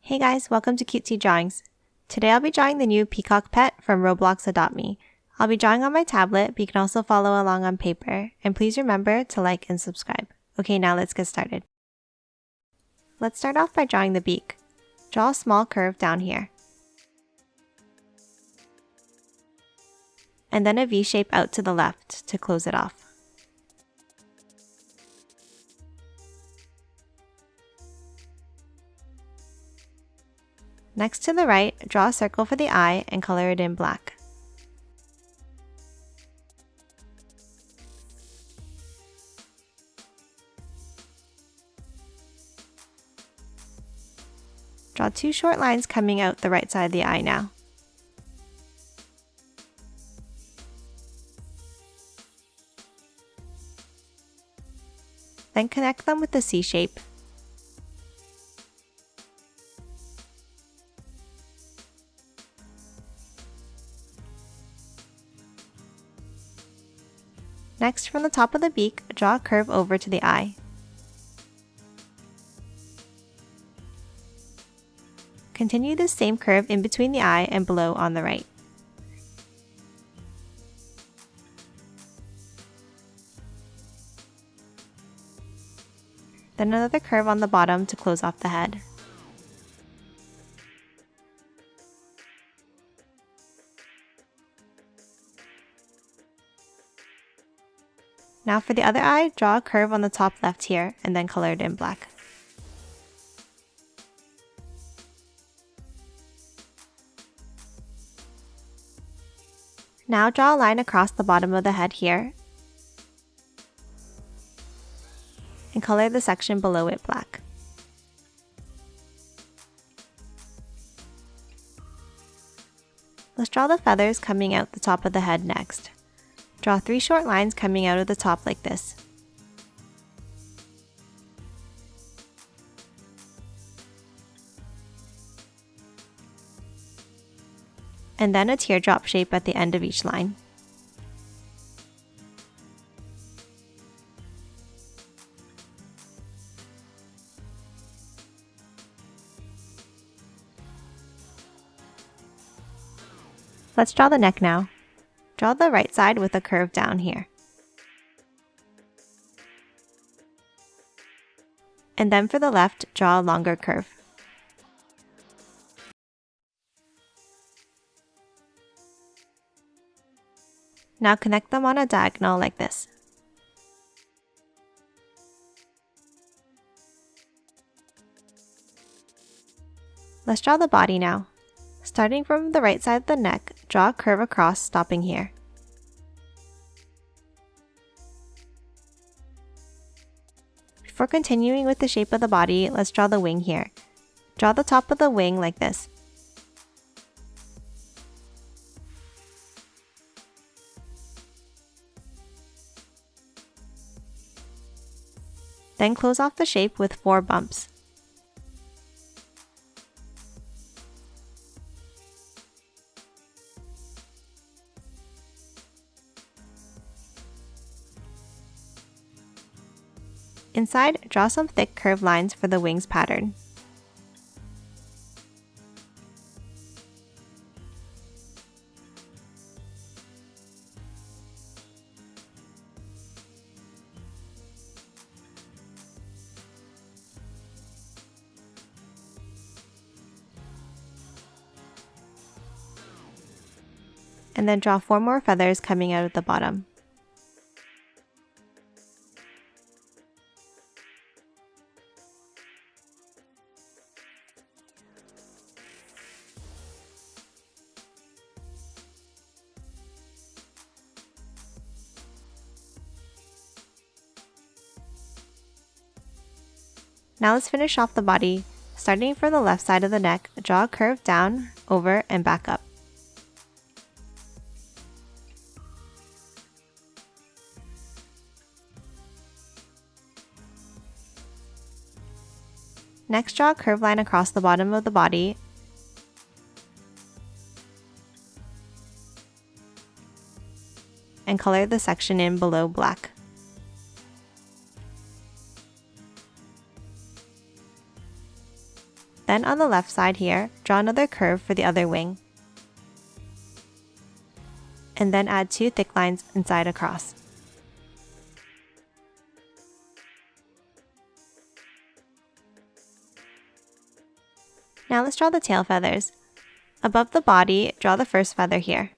Hey guys, welcome to Cutesy Drawings. Today I'll be drawing the new Peacock pet from Roblox Adopt Me. I'll be drawing on my tablet, but you can also follow along on paper. And please remember to like and subscribe. Okay, now let's get started. Let's start off by drawing the beak. Draw a small curve down here. And then a V shape out to the left to close it off. Next to the right, draw a circle for the eye and color it in black. Draw two short lines coming out the right side of the eye now. Then connect them with the C shape. Next, from the top of the beak, draw a curve over to the eye. Continue the same curve in between the eye and below on the right. Then another curve on the bottom to close off the head. Now for the other eye, draw a curve on the top left here and then color it in black. Now draw a line across the bottom of the head here and color the section below it black. Let's draw the feathers coming out the top of the head next. Draw three short lines coming out of the top like this. And then a teardrop shape at the end of each line. Let's draw the neck now. Draw the right side with a curve down here. And then for the left, draw a longer curve. Now connect them on a diagonal like this. Let's draw the body now. Starting from the right side of the neck, draw a curve across, stopping here. Before continuing with the shape of the body, let's draw the wing here. Draw the top of the wing like this. Then close off the shape with 4 bumps. Inside, draw some thick curved lines for the wings pattern. And then draw 4 more feathers coming out of the bottom. Now let's finish off the body. Starting from the left side of the neck, draw a curve down, over, and back up. Next, draw a curved line across the bottom of the body and color the section in below black. Then on the left side here, draw another curve for the other wing. And then add 2 thick lines inside across. Now let's draw the tail feathers. Above the body, draw the first feather here.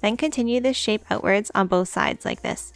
Then continue this shape outwards on both sides like this.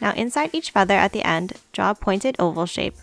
Now inside each feather at the end, draw a pointed oval shape.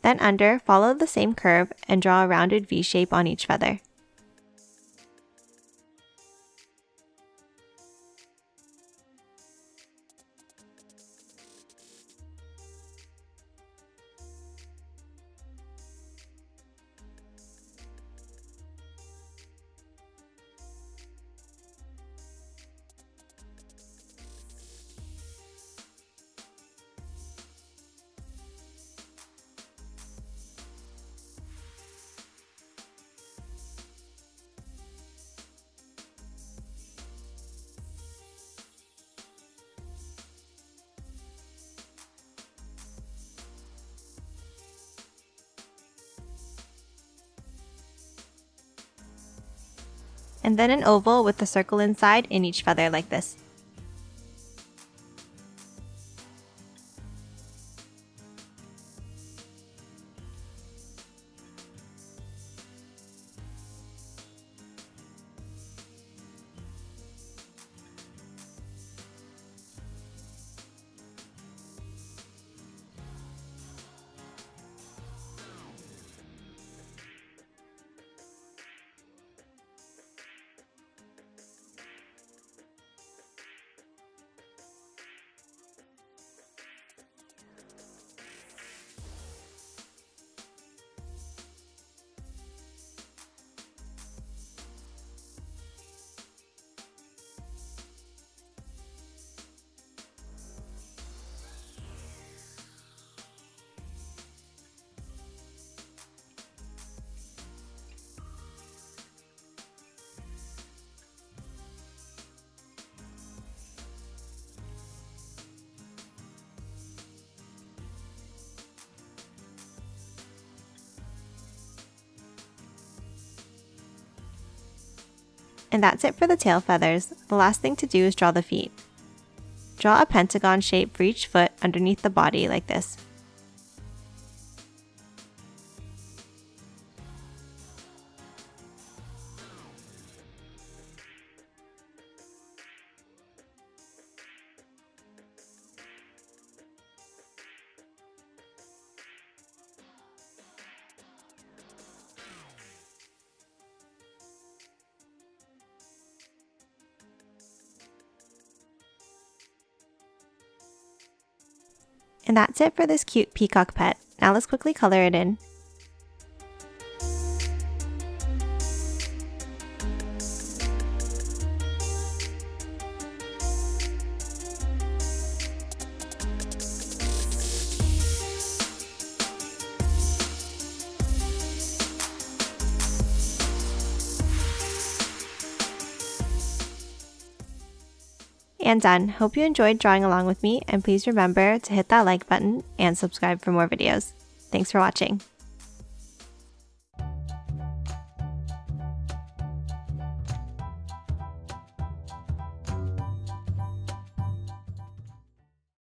Then under, follow the same curve and draw a rounded V shape on each feather. And then an oval with a circle inside in each feather like this. And that's it for the tail feathers. The last thing to do is draw the feet. Draw a pentagon shape for each foot underneath the body like this. And that's it for this cute peacock pet. Now let's quickly color it in. And done. Hope you enjoyed drawing along with me, and please remember to hit that like button and subscribe for more videos. Thanks for watching.